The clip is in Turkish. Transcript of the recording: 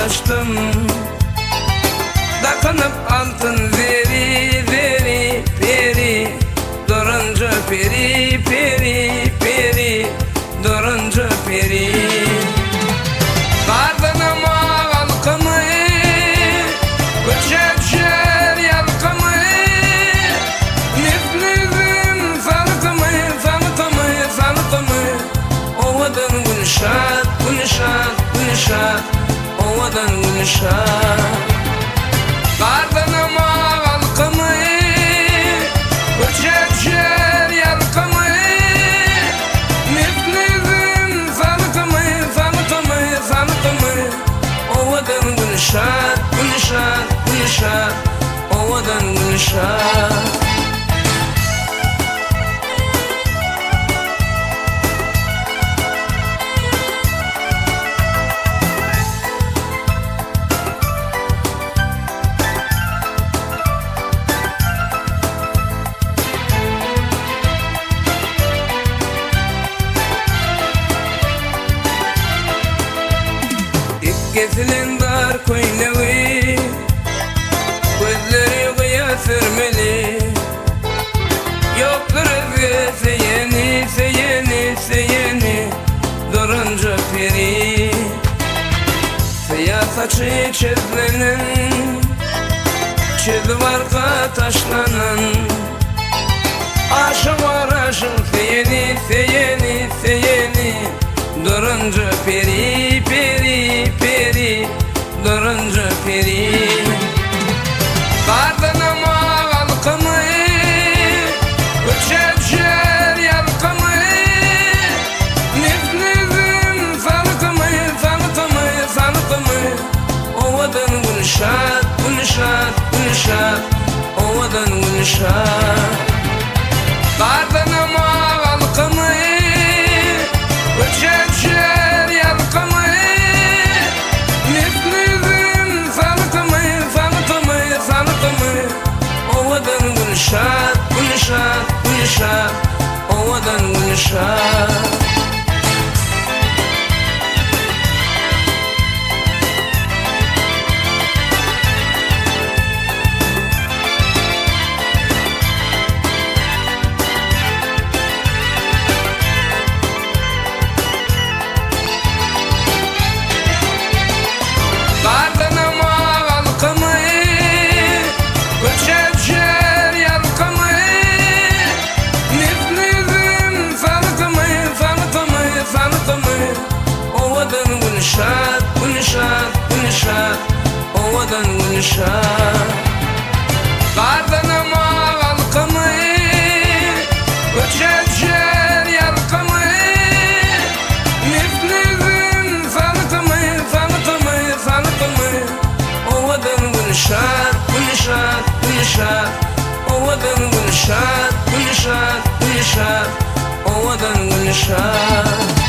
açtım. Takınıp altın veri veri peri, durunca peri peri peri, durunca peri. Kardınama halkımı, uçacak yalkımı, neflizin falkımı, falkımı, falkımı. Ovadan gülşat, gülşat, gülşat, ovadan gülşat. Kardınama halkımı, uçacak yalkımı, neflizin falkımı, falkımı, falkımı. Ovadan gülşat, gülşat, gülşat, ovadan gülşat. Getirin dar koynavi, gözleri kıya sürmeli. Yoktur özge seyeni, seyeni, seyeni, durunca peri. Siyah saçı çizmenin, çizdi arka taşlanan. Aşık var aşık seyeni, seyeni, seyeni, durunca peri, peri, peri, durunca peri. Kardınama halkımı, uçacak yalkımı, neflizin falkımı, falkımı, falkımı. Ovadan gülşat, gülşat, gülşat, ovadan gülşat. Kardınama halkımı, uçacak yalkımı, neflizin falkımı, falkımı, falkımı. Ovadan gülşat, gülşat, gülşat, ovadan gülşat. Kardınama halkımı, uçacak yalkımı, neflizin falkımı, falkımı, falkımı. Ovadan gülşat, gülşat, gülşat, ovadan gülşat. Kardınama halkımı, uçacak yalkımı, neflizin falkımı, falkımı, falkımı. Ovadan gülşat, gülşat, gülşat, ovadan gülşat, gülşat, gülşat, ovadan gülşat.